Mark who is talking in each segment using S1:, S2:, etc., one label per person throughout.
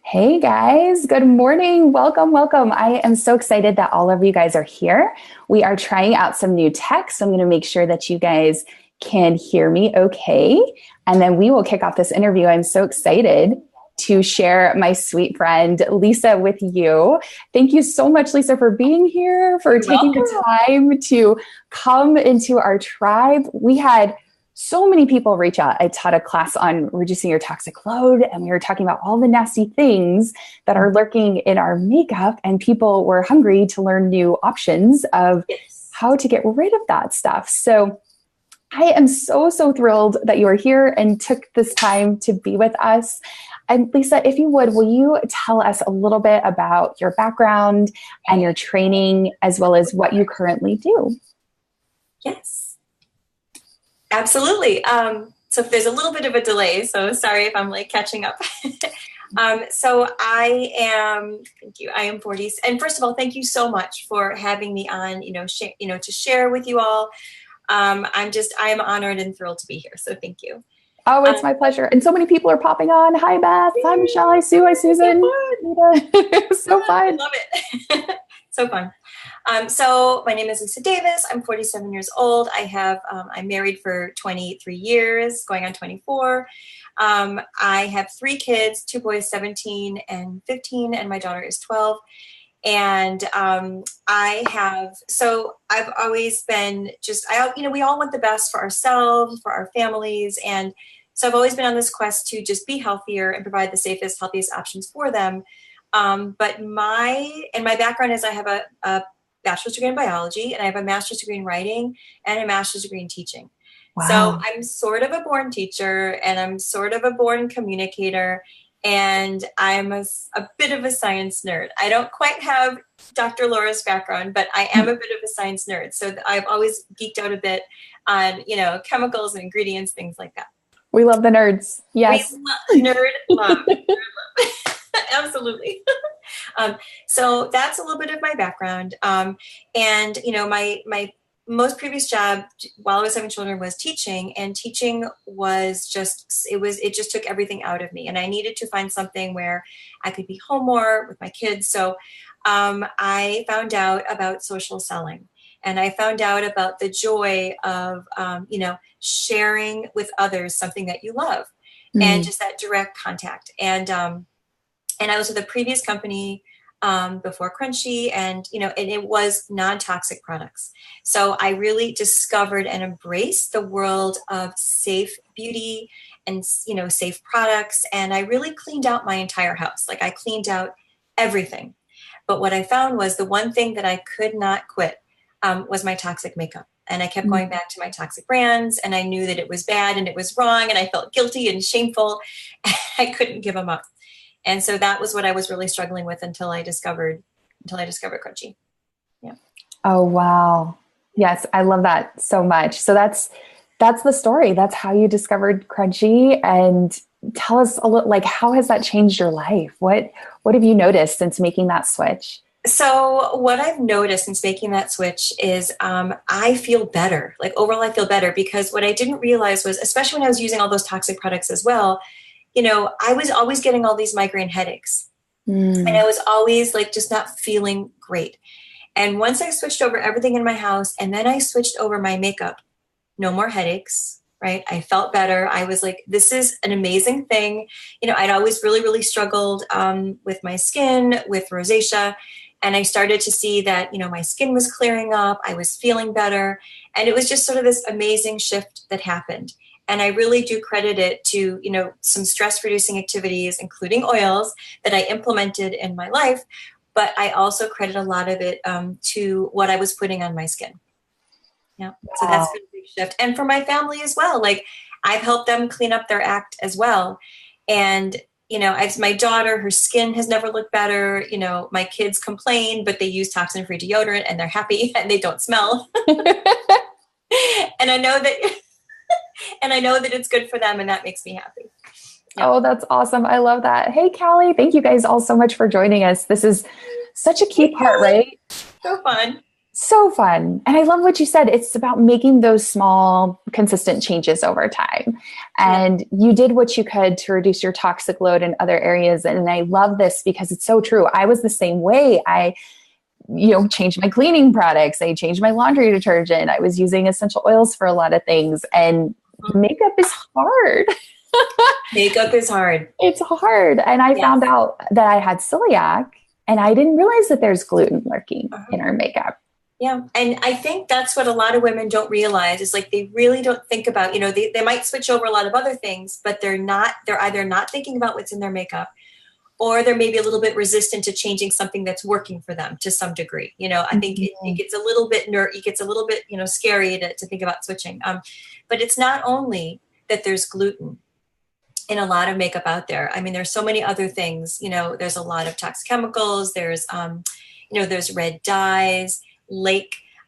S1: Hey guys, good morning. Welcome, welcome. I am so excited that all of you guys are here. We are trying out some new tech, so I'm going to make sure that you guys can hear me okay. And then we will kick off this interview. I'm so excited to share my sweet friend Lisa with you. Thank you so much, Lisa, for being here, for
S2: You're
S1: taking
S2: welcome.
S1: the time to come into our tribe. We had so many people reach out. I taught a class on reducing your toxic load, and we were talking about all the nasty things that are lurking in our makeup, and people were hungry to learn new options of
S2: Yes.
S1: how to get rid of that stuff. So I am so thrilled that you are here and took this time to be with us. And Lisa, if you would, will you tell us a little bit about your background and your training, as well as what you currently do?
S2: Yes, absolutely. So if there's a little bit of a delay, so sorry if I'm like catching up. So I am, thank you. I am 40. And first of all, thank you so much for having me on, to share with you all. I am honored and thrilled to be here. So thank you.
S1: Oh, it's
S2: Um,
S1: my pleasure. And so many people are popping on. Hi, Beth. Hi, Michelle. Hi, Sue. Hi, Susan. It's so
S2: I
S1: fun.
S2: love it. So fun. So my name is Lisa Davis. I'm 47 years old. I'm married for 23 years, going on 24. I have three kids, two boys, 17 and 15, and my daughter is 12. And I've always been we all want the best for ourselves, for our families. And so I've always been on this quest to just be healthier and provide the safest, healthiest options for them. But my background is I have a bachelor's degree in biology, and I have a master's degree in writing and a master's degree in teaching. So
S1: Wow.
S2: I'm sort of a born teacher, and I'm sort of a born communicator, and I'm a bit of a science nerd. I don't quite have Dr. Laura's background, but I am a bit of a science nerd. So I've always geeked out a bit on, chemicals and ingredients, things like that.
S1: We love the nerds.
S2: We
S1: Yes.
S2: nerd love. Absolutely. So that's a little bit of my background. And my most previous job while I was having children was teaching, and teaching was it just took everything out of me, and I needed to find something where I could be home more with my kids. So I found out about social selling, and I found out about the joy of sharing with others something that you love, and
S1: Mm.
S2: just that direct contact. And I was with a previous company before Crunchy, and it was non-toxic products. So I really discovered and embraced the world of safe beauty and safe products, and I really cleaned out my entire house. Like, I cleaned out everything. But what I found was the one thing that I could not quit was my toxic makeup. And I kept going
S1: Mm.
S2: back to my toxic brands, and I knew that it was bad and it was wrong, and I felt guilty and shameful. I couldn't give them up. And so that was what I was really struggling with until I discovered Crunchy. Yeah.
S1: Oh, wow. Yes, I love that so much. So that's the story. That's how you discovered Crunchy. And tell us a little, like, how has that changed your life? What have you noticed since making that switch?
S2: So what I've noticed since making that switch is I feel better. Like, overall, I feel better, because what I didn't realize was, especially when I was using all those toxic products as well, I was always getting all these migraine headaches, and I
S1: Mm.
S2: was always like just not feeling great. And once I switched over everything in my house, and then I switched over my makeup, no more headaches, right? I felt better. I was like, this is an amazing thing. I'd always really struggled with my skin, with rosacea. And I started to see that, my skin was clearing up. I was feeling better. And it was just sort of this amazing shift that happened. And I really do credit it to, some stress reducing activities, including oils, that I implemented in my life. But I also credit a lot of it to what I was putting on my skin. Yeah. So that's
S1: Wow.
S2: been a big shift. And for my family as well, like, I've helped them clean up their act as well. And, as my daughter, her skin has never looked better. My kids complain, but they use toxin free deodorant and they're happy and they don't smell. And I know that, and I know that it's good for them, and that makes me happy. Yeah.
S1: Oh, that's awesome. I love that. Hey, Callie, thank you guys all so much for joining us. This is such a key
S2: Hey,
S1: part,
S2: Kelly.
S1: right?
S2: So fun.
S1: So fun. And I love what you said. It's about making those small, consistent changes over time.
S2: Yeah.
S1: And you did what you could to reduce your toxic load in other areas. And I love this because it's so true. I was the same way. I changed my cleaning products. I changed my laundry detergent. I was using essential oils for a lot of things. And makeup is hard.
S2: Makeup is hard.
S1: It's hard. And I
S2: Yes.
S1: found out that I had celiac and I didn't realize that there's gluten lurking in our makeup.
S2: Yeah. And I think that's what a lot of women don't realize is like, they really don't think about, they might switch over a lot of other things, but they're either not thinking about what's in their makeup, or they're maybe a little bit resistant to changing something that's working for them to some degree. I think it gets a little bit it gets a little bit, scary to think about switching. But it's not only that there's gluten in a lot of makeup out there. I mean, there's so many other things, there's a lot of toxic chemicals. There's, there's red dyes,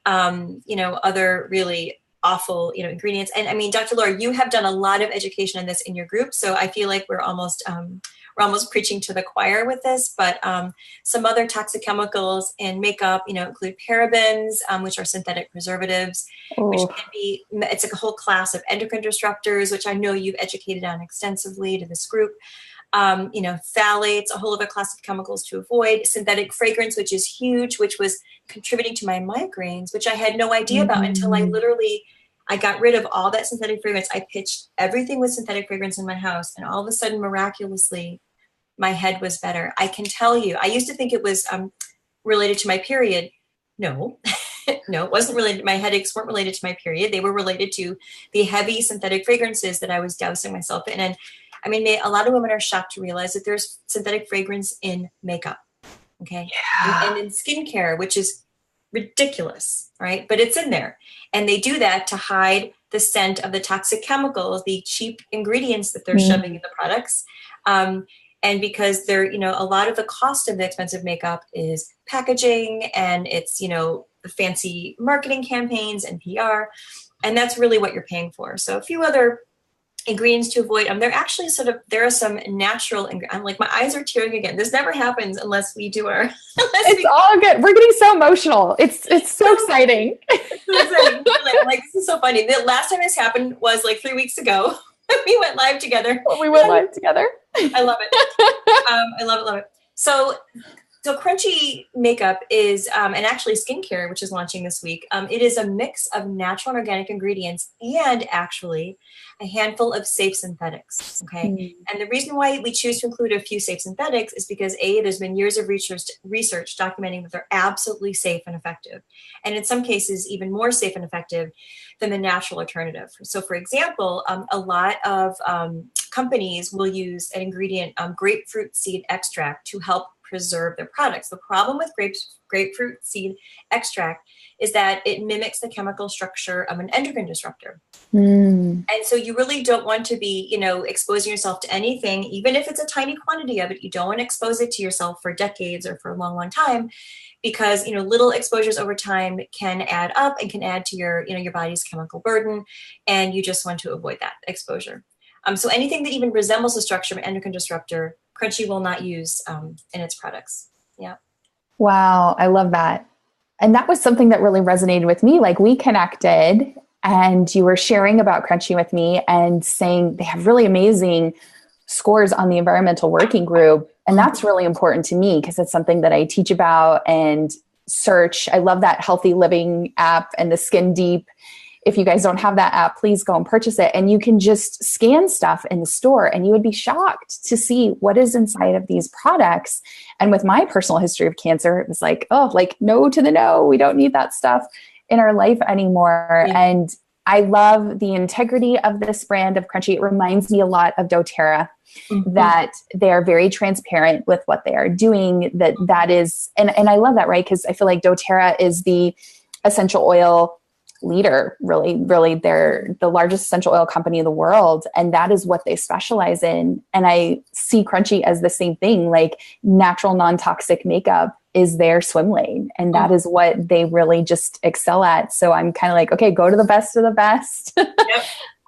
S2: other really awful, ingredients. And I mean, Dr. Laura, you have done a lot of education on this in your group. So I feel like we're almost preaching to the choir with this, but some other toxic chemicals in makeup, include parabens, which are synthetic preservatives, which can be, it's like a whole class of endocrine disruptors, which I know you've educated on extensively to this group. Phthalates, a whole other class of chemicals to avoid, synthetic fragrance, which is huge, which was contributing to my migraines, which I had no idea about until I got rid of all that synthetic fragrance. I pitched everything with synthetic fragrance in my house, and all of a sudden, miraculously, my head was better. I can tell you, I used to think it was related to my period. No, no, it wasn't related. My headaches weren't related to my period. They were related to the heavy synthetic fragrances that I was dousing myself in. And I mean, a lot of women are shocked to realize that there's synthetic fragrance in makeup, okay?
S1: Yeah.
S2: And in skincare, which is ridiculous, right? But it's in there. And they do that to hide the scent of the toxic chemicals, the cheap ingredients that they're shoving in the products. And because they're, a lot of the cost of the expensive makeup is packaging, and it's, the fancy marketing campaigns and PR. And that's really what you're paying for. So a few other ingredients to avoid. They're actually there are some natural, I'm like, my eyes are tearing again. This never happens unless we do our,
S1: all good. We're getting so emotional. It's so exciting.
S2: It's so exciting. I'm like, this is so funny. The last time this happened was like 3 weeks ago. We went live together.
S1: We went live together.
S2: I love it. I love it. So Crunchy makeup is, and actually skincare, which is launching this week, it is a mix of natural and organic ingredients and actually a handful of safe synthetics, okay? And the reason why we choose to include a few safe synthetics is because there's been years of research documenting that they're absolutely safe and effective. And in some cases, even more safe and effective than the natural alternative. So for example, a lot of companies will use an ingredient, grapefruit seed extract, to help preserve their products. The problem with grapefruit seed extract is that it mimics the chemical structure of an endocrine disruptor. And so you really don't want to be, exposing yourself to anything, even if it's a tiny quantity of it. You don't want to expose it to yourself for decades or for a long, long time, because, little exposures over time can add up and can add to your, your body's chemical burden. And you just want to avoid that exposure. So anything that even resembles the structure of an endocrine disruptor, Crunchy will not use in its products. Yeah.
S1: Wow. I love that. And that was something that really resonated with me. Like, we connected and you were sharing about Crunchy with me and saying they have really amazing scores on the environmental working group. And that's really important to me because it's something that I teach about and search. I love that Healthy Living app and the Skin Deep. If you guys don't have that app, please go and purchase it. And you can just scan stuff in the store and you would be shocked to see what is inside of these products. And with my personal history of cancer, it was like, no to the no. We don't need that stuff in our life anymore. Yeah. And I love the integrity of this brand of Crunchy. It reminds me a lot of doTERRA, that they're very transparent with what they are doing. That is, and I love that, right? Because I feel like doTERRA is the essential oil leader, really. They're the largest essential oil company in the world. And that is what they specialize in. And I see Crunchy as the same thing, like natural, non-toxic makeup is their swim lane. And that is what they really just excel at. So I'm kind of like, okay, go to the best of the best. Yep.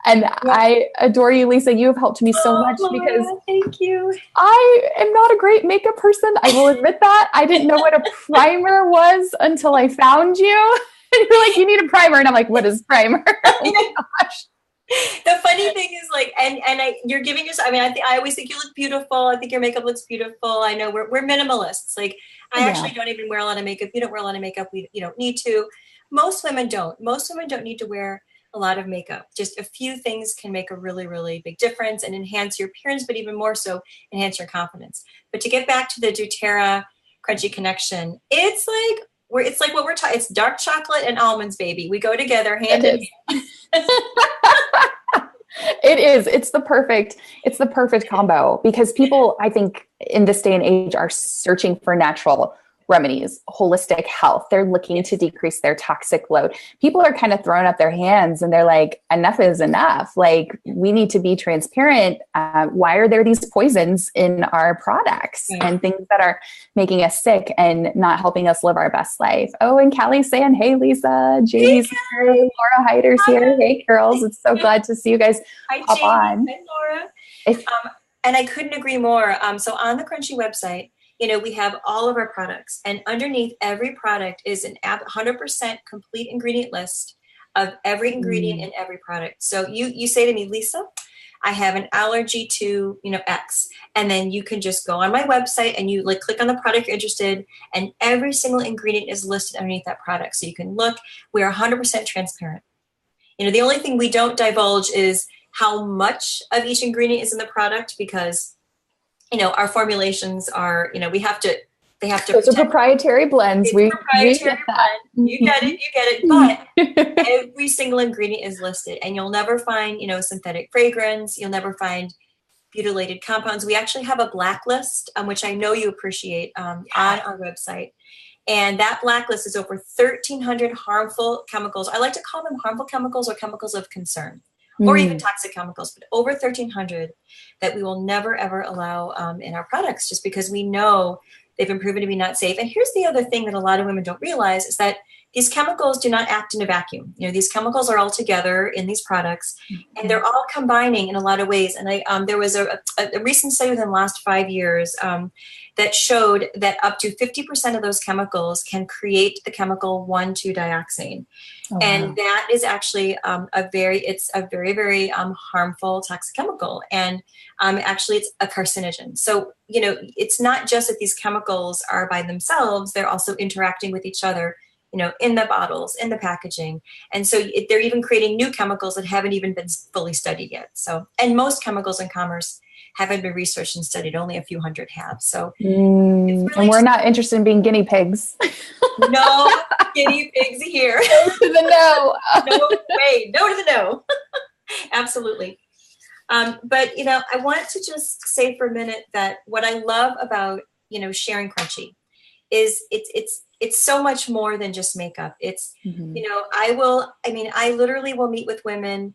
S1: And
S2: Yeah.
S1: I adore you, Lisa. You have helped me so much because
S2: Laura, thank you.
S1: I am not a great makeup person. I will admit that. I didn't know what a primer was until I found you. And you're like, you need a primer. And I'm like, what is primer? Oh my gosh.
S2: The funny thing is like, you're giving yourself, I mean, I always think you look beautiful. I think your makeup looks beautiful. I know we're minimalists. Like I actually don't even wear a lot of makeup. You don't wear a lot of makeup. You don't need to. Most women don't need to wear a lot of makeup. Just a few things can make a really, really big difference and enhance your appearance, but even more so enhance your confidence. But to get back to the doTERRA crunchy connection, it's like what we're talking, it's dark chocolate and almonds, baby. We go together hand in hand.
S1: It is. It's the perfect combo because people, I think in this day and age are searching for natural remedies, holistic health. They're looking to decrease their toxic load. People are kind of throwing up their hands and they're like, enough is enough. Like we need to be transparent. Why are there these poisons in our products and things that are making us sick and not helping us live our best life? Oh, and Callie's saying, hey, Lisa, Jamie's here, Laura Hyder's here. Hey, girls. It's so glad to see you guys hop on.
S2: Hi, Laura. And I couldn't agree more. So on the Crunchy website, we have all of our products, and underneath every product is an 100% complete ingredient list of every ingredient in every product. So you say to me, Lisa, I have an allergy to, X. And then you can just go on my website and you click on the product you're interested, and every single ingredient is listed underneath that product. So you can look. We are 100% transparent. The only thing we don't divulge is how much of each ingredient is in the product, because our formulations are, they have to.
S1: Those are proprietary blends.
S2: We get that. Blend. You get it. But every single ingredient is listed, and you'll never find, synthetic fragrance. You'll never find butylated compounds. We actually have a blacklist, which I know you appreciate, on our website. And that blacklist is over 1,300 harmful chemicals. I like to call them harmful chemicals or chemicals of concern, or even toxic chemicals, but over 1,300 that we will never, ever allow in our products, just because we know they've been proven to be not safe. And here's the other thing that a lot of women don't realize is that these chemicals do not act in a vacuum. These chemicals are all together in these products, and they're all combining in a lot of ways. And there was a recent study within the last 5 years that showed that up to 50% of those chemicals can create the chemical 1,2-dioxane. And that is actually a very, very harmful toxic chemical. And actually it's a carcinogen. So, it's not just that these chemicals are by themselves, they're also interacting with each other, in the bottles, in the packaging. And so they're even creating new chemicals that haven't even been fully studied yet. So, and most chemicals in commerce haven't been researched and studied. Only a few hundred have. So,
S1: really, and we're not interested in being guinea pigs.
S2: No guinea pigs here.
S1: No to the no.
S2: No way. No to the no. Absolutely. But I want to just say for a minute that what I love about sharing Crunchy is it's so much more than just makeup. It's I literally will meet with women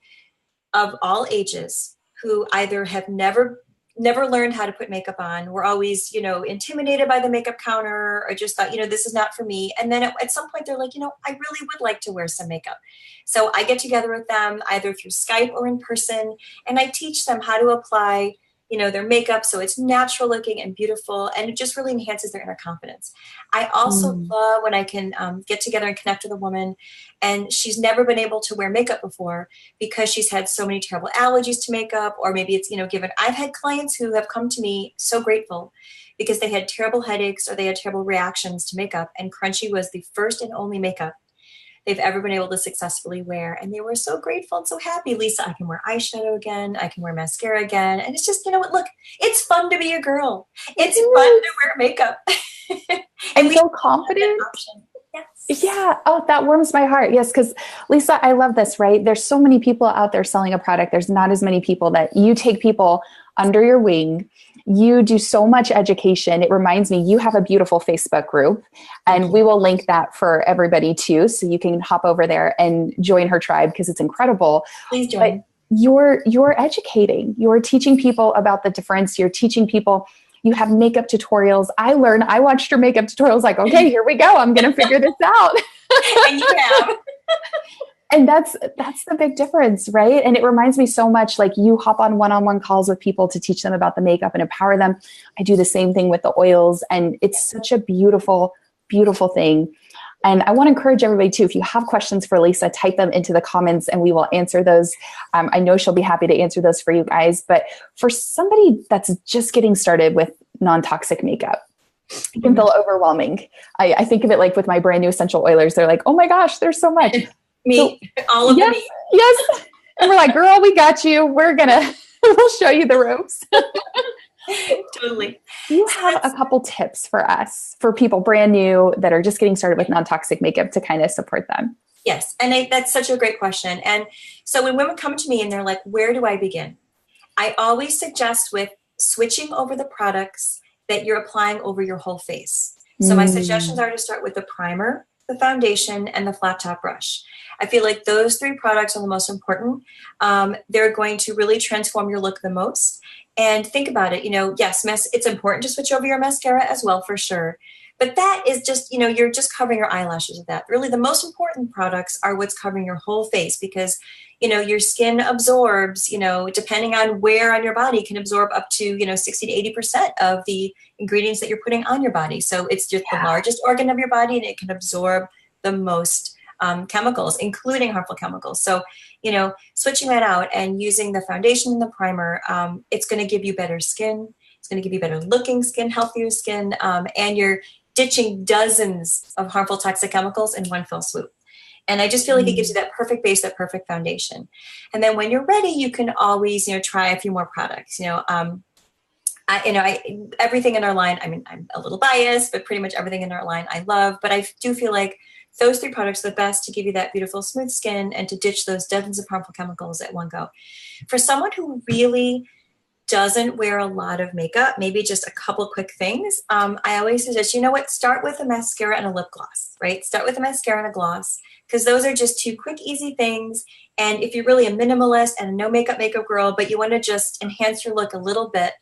S2: of all ages who either have never learned how to put makeup on. We're always, intimidated by the makeup counter, or just thought, this is not for me. And then at some point they're like, I really would like to wear some makeup. So I get together with them either through Skype or in person, and I teach them how to apply, their makeup so it's natural looking and beautiful, and it just really enhances their inner confidence. I also love when I can get together and connect with a woman and she's never been able to wear makeup before because she's had so many terrible allergies to makeup, or maybe it's, I've had clients who have come to me so grateful because they had terrible headaches or they had terrible reactions to makeup, and Crunchy was the first and only makeup they've ever been able to successfully wear. And they were so grateful and so happy. Lisa, I can wear eyeshadow again. I can wear mascara again. And it's just, look, it's fun to be a girl. It's fun to wear makeup.
S1: And feel confident. Yes. Yeah. Oh, that warms my heart. Yes. Because Lisa, I love this, right? There's so many people out there selling a product. There's not as many people that you take people under your wing. You do so much education. It reminds me, you have a beautiful Facebook group, and we will link that for everybody too. So you can hop over there and join her tribe because it's incredible.
S2: Please join.
S1: But you're educating, you're teaching people about the difference. You're teaching people, you have makeup tutorials. I watched your makeup tutorials like, okay, here we go. I'm going to figure this out.
S2: And you have.
S1: And that's the big difference, right? And it reminds me so much, like you hop on one-on-one calls with people to teach them about the makeup and empower them. I do the same thing with the oils, and it's such a beautiful, beautiful thing. And I want to encourage everybody too, if you have questions for Lisa, type them into the comments and we will answer those. I know she'll be happy to answer those for you guys. But for somebody that's just getting started with non-toxic makeup, it can feel overwhelming. I think of it like with my brand new essential oilers. They're like, oh my gosh, there's so much.
S2: Me, so, all of
S1: yes,
S2: me.
S1: Yes. And we're like, girl, we got you. We'll show you the ropes.
S2: Totally.
S1: Do you have a couple tips for us, for people brand new that are just getting started with non-toxic makeup to kind of support them?
S2: Yes. And that's such a great question. And so when women come to me and they're like, where do I begin? I always suggest with switching over the products that you're applying over your whole face. So my suggestions are to start with the primer, the foundation, and the flat top brush. I feel like those three products are the most important. They're going to really transform your look the most. And think about it, yes, it's important to switch over your mascara as well, for sure. But that is just, you're just covering your eyelashes with that. Really, the most important products are what's covering your whole face because, your skin absorbs, depending on where on your body, can absorb up to, 60 to 80% of the ingredients that you're putting on your body. So it's just the largest organ of your body and it can absorb the most chemicals, including harmful chemicals. So, switching that out and using the foundation and the primer, it's going to give you better skin. It's going to give you better looking skin, healthier skin, and you're ditching dozens of harmful toxic chemicals in one fell swoop. And I just feel like it gives you that perfect base, that perfect foundation. And then when you're ready, you can always, try a few more products. Everything in our line, I'm a little biased, but pretty much everything in our line I love. But I do feel like those three products are the best to give you that beautiful, smooth skin and to ditch those dozens of harmful chemicals at one go. For someone who really doesn't wear a lot of makeup, maybe just a couple quick things, I always suggest, start with a mascara and a lip gloss, right? Start with a mascara and a gloss because those are just two quick, easy things. And if you're really a minimalist and a no makeup girl, but you want to just enhance your look a little bit,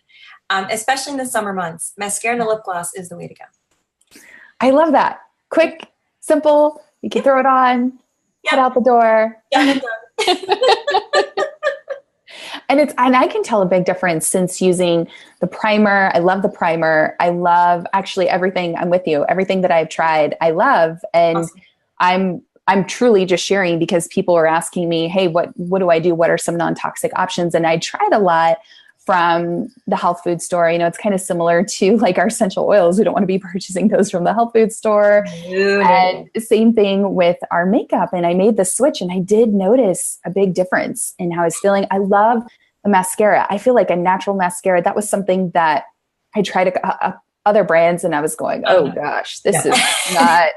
S2: especially in the summer months, mascara and a lip gloss is the way to go.
S1: I love that. Quick, simple. You can throw it on, head out the door. And I can tell a big difference since using the primer. I love the primer. I love actually everything. I'm with you. Everything that I've tried, I love. And awesome. I'm truly just sharing because people are asking me, hey, what do I do? What are some non-toxic options? And I tried a lot from the health food store. It's kind of similar to like our essential oils. We don't want to be purchasing those from the health food store. And same thing with our makeup. And I made the switch and I did notice a big difference in how I was feeling. I love the mascara. I feel like a natural mascara. That was something that I tried other brands and I was going, oh gosh, this is not,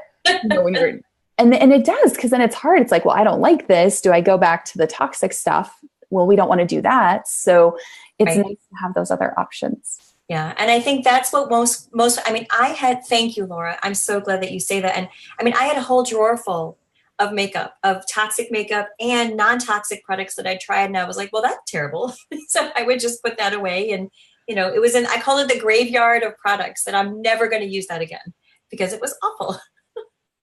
S1: when you're, and it does, because then it's hard. It's like, well, I don't like this. Do I go back to the toxic stuff? Well, we don't want to do that. So it's nice to have those other options.
S2: Yeah. And I think that's what thank you, Laura. I'm so glad that you say that. And I had a whole drawer full of makeup, of toxic makeup and non-toxic products that I tried. And I was like, well, that's terrible. So I would just put that away. And, I call it the graveyard of products that I'm never going to use that again because it was awful.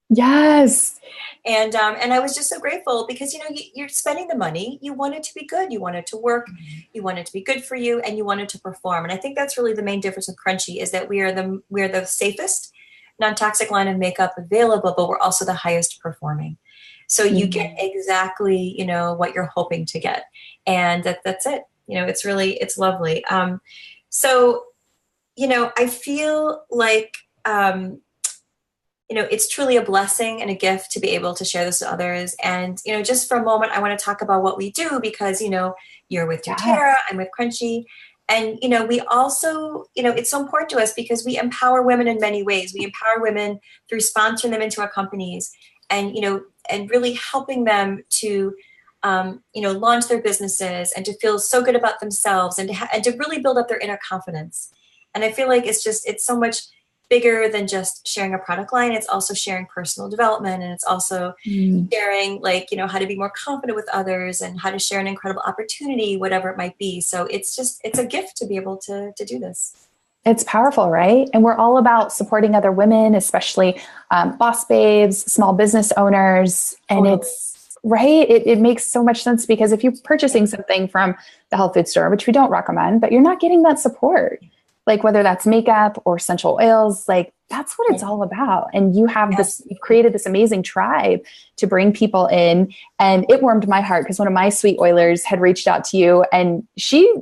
S1: Yes.
S2: And I was just so grateful because, you're spending the money. You want it to be good. You want it to work. You want it to be good for you and you want it to perform. And I think that's really the main difference with Crunchy is that we are the safest non-toxic line of makeup available, but we're also the highest performing. So you get exactly, what you're hoping to get. And that's it. It's lovely. So, I feel like, it's truly a blessing and a gift to be able to share this with others. And, just for a moment, I want to talk about what we do because, you're with doTERRA, I'm with Crunchy. And, we also, it's so important to us because we empower women in many ways. We empower women through sponsoring them into our companies and, and really helping them to, launch their businesses and to feel so good about themselves and to really build up their inner confidence. And I feel like it's so much bigger than just sharing a product line. It's also sharing personal development. And it's also sharing how to be more confident with others and how to share an incredible opportunity, whatever it might be. So it's a gift to be able to do this.
S1: It's powerful, right? And we're all about supporting other women, especially boss babes, small business owners. And Right? It makes so much sense because if you're purchasing something from the health food store, which we don't recommend, but you're not getting that support, like whether that's makeup or essential oils, like that's what it's all about. And you have this,
S2: Yes.
S1: you've created this amazing tribe to bring people in. And it warmed my heart because one of my sweet oilers had reached out to you and she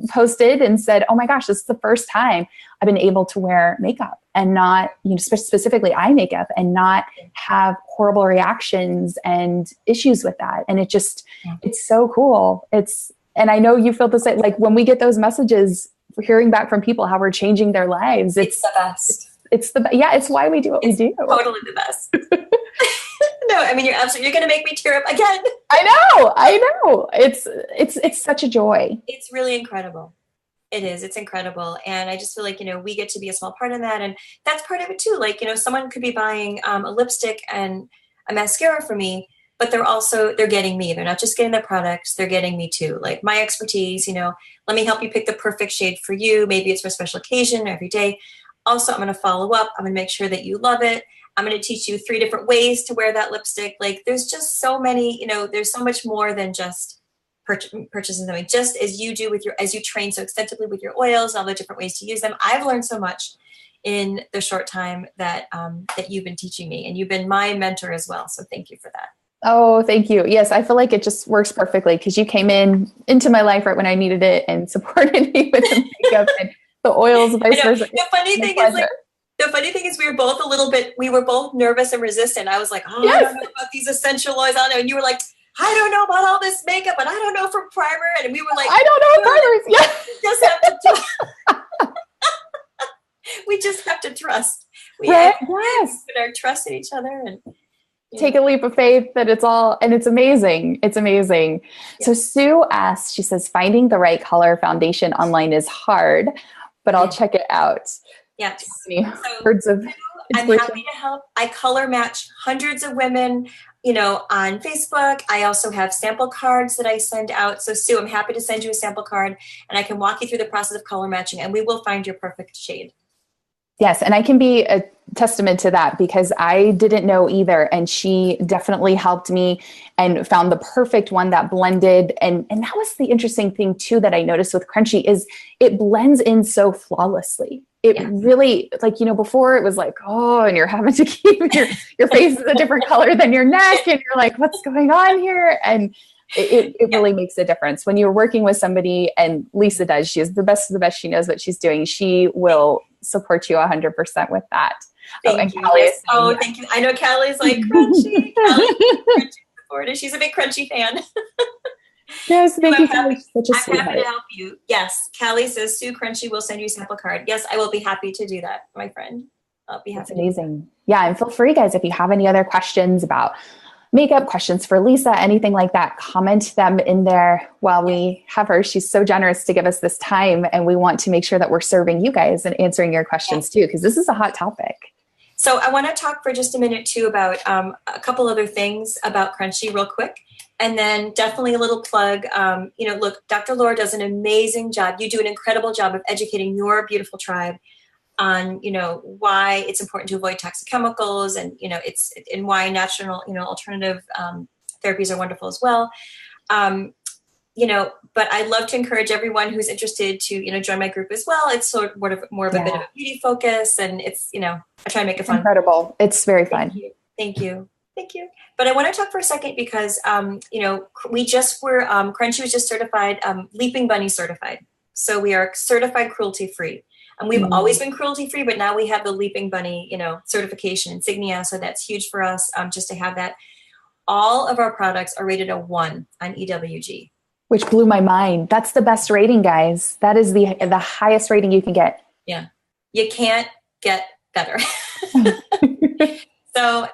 S1: posted and said, oh my gosh, this is the first time I've been able to wear makeup and not, specifically eye makeup and not have horrible reactions and issues with that. And it just, it's so cool. And I know you feel the same, like when we get those messages, hearing back from people how we're changing their lives.
S2: It's the best.
S1: It's why we do what we do.
S2: Totally the best. No, I mean, you're going to make me tear up again.
S1: I know. It's such a joy.
S2: It's really incredible. It is. It's incredible. And I just feel like, we get to be a small part in that. And that's part of it too. Like, someone could be buying a lipstick and a mascara for me, but they're getting me. They're not just getting the products, they're getting me too. Like my expertise, let me help you pick the perfect shade for you. Maybe it's for a special occasion or every day. Also, I'm going to follow up. I'm going to make sure that you love it. I'm going to teach you 3 different ways to wear that lipstick. Like there's just so many, there's so much more than just purchasing something. Just as you do as you train so extensively with your oils and all the different ways to use them. I've learned so much in the short time that you've been teaching me, and you've been my mentor as well. So thank you for that.
S1: Oh, thank you. Yes, I feel like it just works perfectly because you came into my life right when I needed it and supported me with the makeup and the oils, vice versa.
S2: The funny thing is we were both nervous and resistant. I was like, I don't know about these essential oils. I don't know. And you were like, I don't know about all this makeup, and I don't know for primer. And we were like,
S1: I don't know primers. Yeah.
S2: Just have to we just have to trust. We put our trust in each other and
S1: take a leap of faith that it's amazing. It's amazing. Yeah. So Sue asks, she says, finding the right color foundation online is hard, but I'll check it out.
S2: Yeah.
S1: Words of
S2: I'm happy to help. I color match hundreds of women, on Facebook. I also have sample cards that I send out. So Sue, I'm happy to send you a sample card and I can walk you through the process of color matching and we will find your perfect shade.
S1: Yes. And I can be a testament to that because I didn't know either. And she definitely helped me and found the perfect one that blended. And that was the interesting thing too, that I noticed with Crunchy is it blends in so flawlessly. It really, before it was like, oh, and you're having to keep your face is a different color than your neck. And you're like, what's going on here? And it really makes a difference when you're working with somebody, and Lisa does. She is the best of the best. She knows what she's doing. She will support you 100% with that.
S2: Thank you. Yes. Thank you. I know Callie's like Crunchy. Crunchy supporter. She's a big Crunchy fan.
S1: Yes, thank you. Such a
S2: I'm happy to help you. Yes, Callie says Sue Crunchy will send you a sample card. Yes, I will be happy to do that, my friend. I'll be happy.
S1: That's amazing. Yeah, and feel free, guys, if you have any other questions about makeup, questions for Lisa, anything like that, comment them in there while we have her. She's so generous to give us this time, and we want to make sure that we're serving you guys and answering your questions too, because this is a hot topic.
S2: So I want to talk for just a minute too about a couple other things about Crunchy real quick. And then definitely a little plug, look, Dr. Laura does an amazing job. You do an incredible job of educating your beautiful tribe on, why it's important to avoid toxic chemicals and, and why natural, alternative therapies are wonderful as well. But I'd love to encourage everyone who's interested to, join my group as well. It's sort of more of a bit of a beauty focus, and it's, I try to make it fun.
S1: Incredible. It's very fun.
S2: Thank you. But I want to talk for a second because, we just were, Crunchy was just certified, Leaping Bunny certified. So we are certified cruelty-free. And we've always been cruelty-free, but now we have the Leaping Bunny, certification insignia. So that's huge for us just to have that. All of our products are rated a 1 on EWG.
S1: Which blew my mind. That's the best rating, guys. That is the highest rating you can get.
S2: Yeah. You can't get better. So,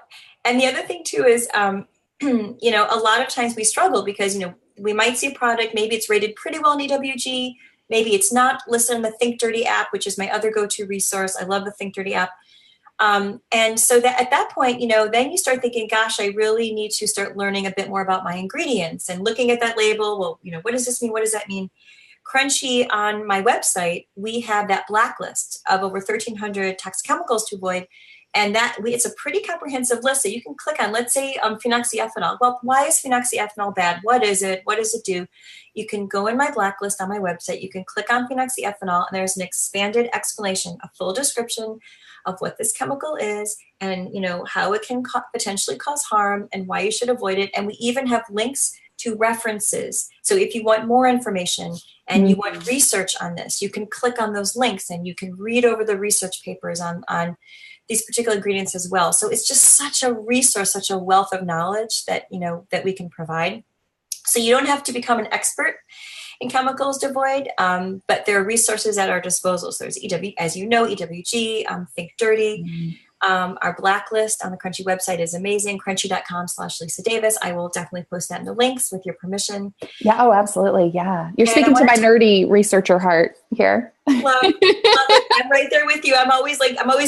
S2: and the other thing too is, a lot of times we struggle because, we might see a product, maybe it's rated pretty well in EWG, maybe it's not listed on the Think Dirty app, which is my other go-to resource. I love the Think Dirty app. And so that at that point, then you start thinking, gosh, I really need to start learning a bit more about my ingredients and looking at that label. Well, what does this mean? What does that mean? Crunchy, on my website, we have that blacklist of over 1,300 toxic chemicals to avoid. And it's a pretty comprehensive list. So you can click on, let's say, phenoxyethanol. Well, why is phenoxyethanol bad? What is it? What does it do? You can go in my blacklist on my website. You can click on phenoxyethanol, and there's an expanded explanation, a full description of what this chemical is, and how it can potentially cause harm and why you should avoid it. And we even have links to references. So if you want more information and you want research on this, you can click on those links and you can read over the research papers on these particular ingredients as well. So it's just such a resource, such a wealth of knowledge that that we can provide. So you don't have to become an expert in chemicals to avoid, but there are resources at our disposal. So there's as you know, EWG, Think Dirty. Our blacklist on the Crunchy website is amazing. Crunchy.com/Lisa Davis. I will definitely post that in the links with your permission.
S1: Yeah. Oh, absolutely. Yeah. You're speaking to my nerdy researcher heart here.
S2: Love it. I'm right there with you. I'm always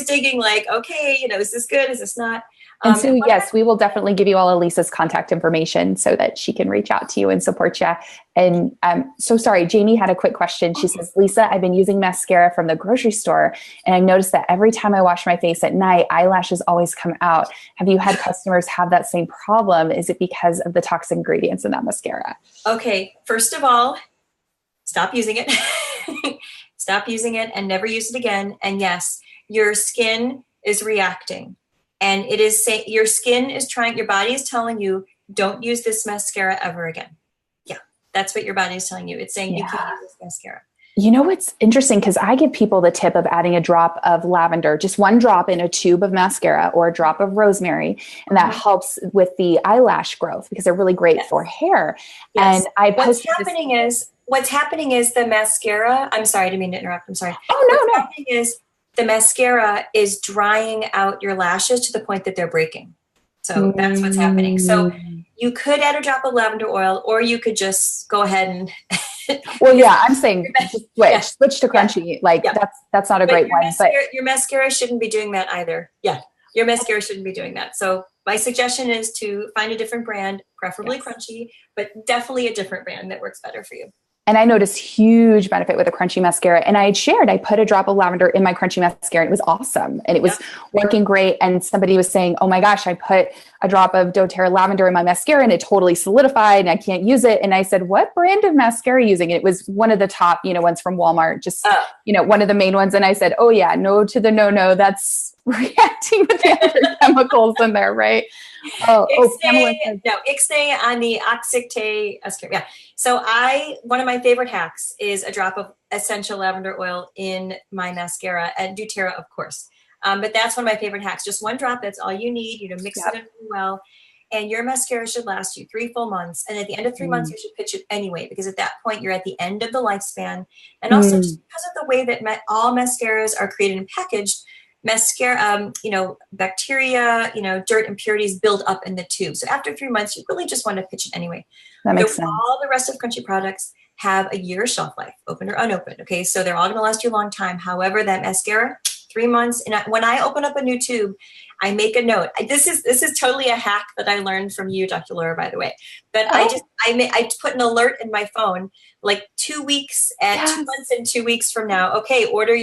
S2: digging okay, is this good? Is this not?
S1: And so, yes, we will definitely give you all of Lisa's contact information so that she can reach out to you and support you. And so sorry, Jamie had a quick question. She says, Lisa, I've been using mascara from the grocery store, and I noticed that every time I wash my face at night, eyelashes always come out. Have you had customers have that same problem? Is it because of the toxic ingredients in that mascara?
S2: Okay, first of all, stop using it. Stop using it and never use it again. And yes, your skin is reacting. And it is saying your skin is trying, your body is telling you, don't use this mascara ever again. Yeah, that's what your body is telling you. It's saying you can't use this mascara.
S1: You know what's interesting? Because I give people the tip of adding a drop of lavender, just one drop in a tube of mascara or a drop of rosemary. And that helps with the eyelash growth because they're really great for hair.
S2: Yes.
S1: And
S2: what's happening is the mascara, I'm sorry, I didn't mean to interrupt. I'm sorry.
S1: Oh, no.
S2: What's happening is the mascara is drying out your lashes to the point that they're breaking. So that's what's happening. So you could add a drop of lavender oil, or you could just go ahead and
S1: well, yeah, I'm saying just switch to Crunchy. That's not a great one. But
S2: your mascara shouldn't be doing that either. Yeah, your mascara shouldn't be doing that. So my suggestion is to find a different brand, preferably Crunchy, but definitely a different brand that works better for you.
S1: And I noticed huge benefit with a Crunchy mascara. And I put a drop of lavender in my Crunchy mascara, and it was awesome. And it was working great. And somebody was saying, oh my gosh, I put a drop of doTERRA lavender in my mascara and it totally solidified and I can't use it. And I said, what brand of mascara are you using? And it was one of the top, ones from Walmart, just, one of the main ones. And I said, oh yeah, no to the no, that's reacting with the other chemicals in there, right?
S2: Ixnay on the Oxyctate. Yeah. So one of my favorite hacks is a drop of essential lavender oil in my mascara, and doTERRA, of course. But that's one of my favorite hacks. Just one drop. That's all you need. Mix it in really well. And your mascara should last you 3 full months. And at the end of 3 months, you should pitch it anyway, because at that point, you're at the end of the lifespan. And also just because of the way that all mascaras are created and packaged, mascara, bacteria, dirt, impurities build up in the tube. So after 3 months, you really just want to pitch it anyway.
S1: That makes sense.
S2: All the rest of Crunchy products have a year shelf life, open or unopened. Okay, so they're all going to last you a long time. However, that mascara, 3 months. And when I open up a new tube, I make a note. This is totally a hack that I learned from you, Dr. Laura, by the way. But I put an alert in my phone, like 2 weeks and 2 months and 2 weeks from now. Okay, order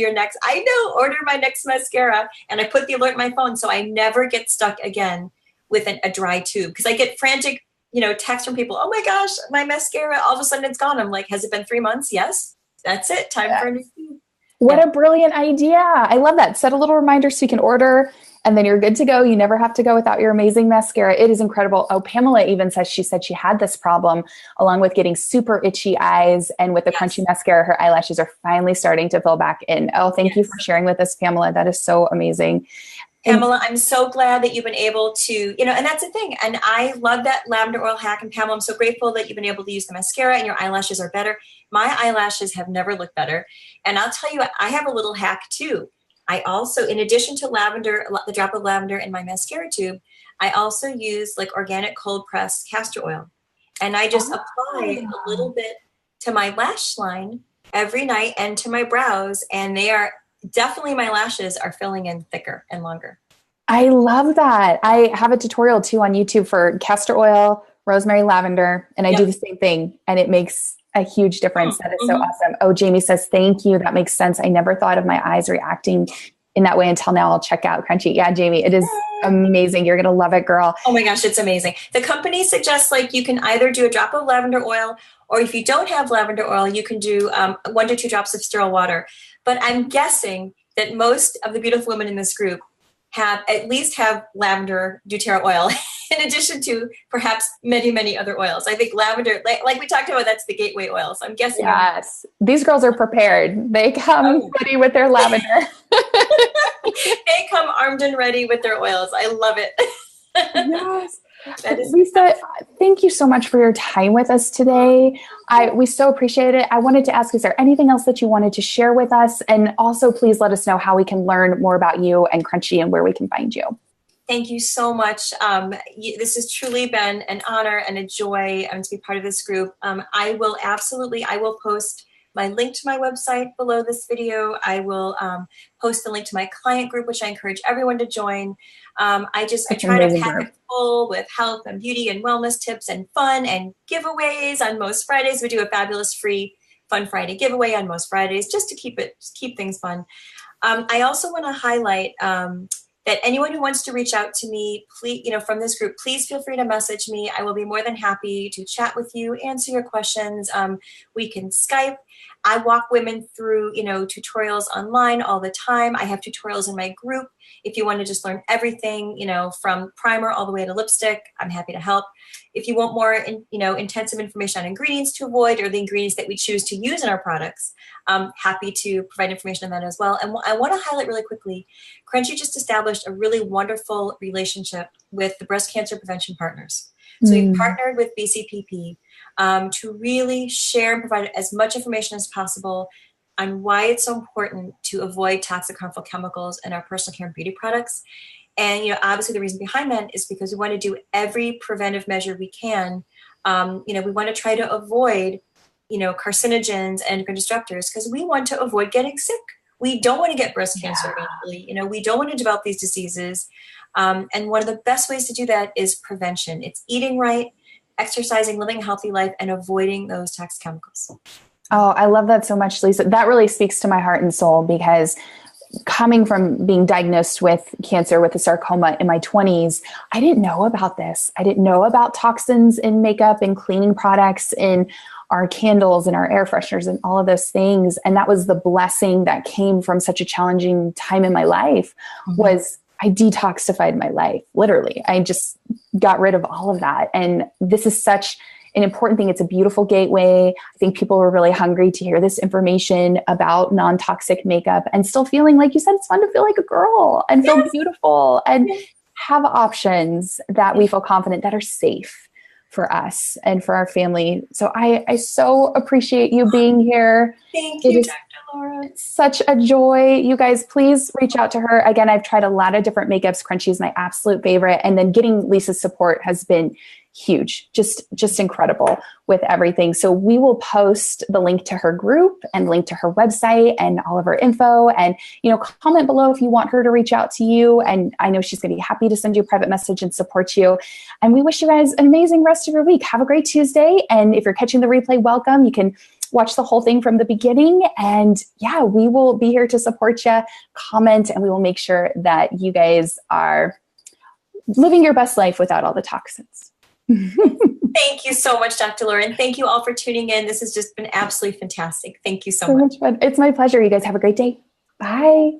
S2: my next mascara. And I put the alert in my phone so I never get stuck again with a dry tube. Because I get frantic, texts from people. Oh my gosh, my mascara, all of a sudden it's gone. I'm like, has it been 3 months? Yes, that's it. Time for a new tube.
S1: What a brilliant idea. I love that. Set a little reminder so you can order and then you're good to go. You never have to go without your amazing mascara. It is incredible. Oh, Pamela even says she had this problem along with getting super itchy eyes, and with the Crunchy mascara, her eyelashes are finally starting to fill back in. Oh, thank you for sharing with us, Pamela. That is so amazing.
S2: Pamela, I'm so glad that you've been able to, and that's the thing. And I love that lavender oil hack. And Pamela, I'm so grateful that you've been able to use the mascara and your eyelashes are better. My eyelashes have never looked better. And I'll tell you, I have a little hack too. I also, in addition to lavender, the drop of lavender in my mascara tube, I also use organic cold pressed castor oil. And I just apply a little bit to my lash line every night and to my brows. And my lashes are filling in thicker and longer.
S1: I love that. I have a tutorial too on YouTube for castor oil, rosemary, lavender, and I do the same thing, and it makes a huge difference. That is so awesome. Oh, Jamie says, thank you. That makes sense. I never thought of my eyes reacting in that way until now. I'll check out Crunchy. Yeah, Jamie, it is amazing. You're going to love it, girl.
S2: Oh my gosh, it's amazing. The company suggests like you can either do a drop of lavender oil, or if you don't have lavender oil, you can do 1 to 2 drops of sterile water. But I'm guessing that most of the beautiful women in this group at least have lavender doTERRA oil in addition to perhaps many, many other oils. I think lavender, like we talked about, that's the gateway oil. So I'm guessing.
S1: Yes. These girls are prepared. They come ready with their lavender.
S2: They come armed and ready with their oils. I love it.
S1: Yes. Lisa, thank you so much for your time with us today. We so appreciate it. I wanted to ask, is there anything else that you wanted to share with us? And also, please let us know how we can learn more about you and Crunchy and where we can find you.
S2: Thank you so much. This has truly been an honor and a joy to be part of this group. I will post my link to my website below this video. I will post the link to my client group, which I encourage everyone to join. I try to pack it full with health and beauty and wellness tips and fun and giveaways on most Fridays. We do a fabulous free Fun Friday giveaway on most Fridays just to keep things fun. I also want to highlight that anyone who wants to reach out to me, please, from this group, please feel free to message me. I will be more than happy to chat with you, answer your questions. We can Skype. I walk women through, tutorials online all the time. I have tutorials in my group. If you want to just learn everything, from primer all the way to lipstick, I'm happy to help. If you want more, intensive information on ingredients to avoid or the ingredients that we choose to use in our products, I'm happy to provide information on that as well. And I want to highlight really quickly, Crunchy just established a really wonderful relationship with the Breast Cancer Prevention Partners. So we've partnered with BCPP to really share and provide as much information as possible on why it's so important to avoid toxic, harmful chemicals in our personal care and beauty products. And, obviously the reason behind that is because we want to do every preventive measure we can. We want to try to avoid, carcinogens and endocrine disruptors because we want to avoid getting sick. We don't want to get breast cancer eventually. We don't want to develop these diseases. And one of the best ways to do that is prevention. It's eating right, exercising, living a healthy life, and avoiding those toxic chemicals.
S1: Oh, I love that so much, Lisa. That really speaks to my heart and soul because coming from being diagnosed with cancer with a sarcoma in my 20s, I didn't know about this. I didn't know about toxins in makeup and cleaning products in our candles and our air fresheners and all of those things. And that was the blessing that came from such a challenging time in my life was I detoxified my life. Literally, I just got rid of all of that. And this is such an important thing. It's a beautiful gateway. I think people were really hungry to hear this information about non-toxic makeup and still feeling, like you said, it's fun to feel like a girl and feel beautiful and have options that we feel confident that are safe for us and for our family. So I so appreciate you being here.
S2: Thank you, Dr. Laura.
S1: Such a joy. You guys, please reach out to her. Again, I've tried a lot of different makeups. Crunchy is my absolute favorite. And then getting Lisa's support has been huge, just incredible with everything. So we will post the link to her group and link to her website and all of her info, and, comment below if you want her to reach out to you. And I know she's going to be happy to send you a private message and support you. And we wish you guys an amazing rest of your week. Have a great Tuesday. And if you're catching the replay, welcome. You can watch the whole thing from the beginning. And we will be here to support you, comment, and we will make sure that you guys are living your best life without all the toxins.
S2: Thank you so much, Dr. Laura. And thank you all for tuning in. This has just been absolutely fantastic. Thank you so much.
S1: Much fun. It's my pleasure. You guys have a great day. Bye.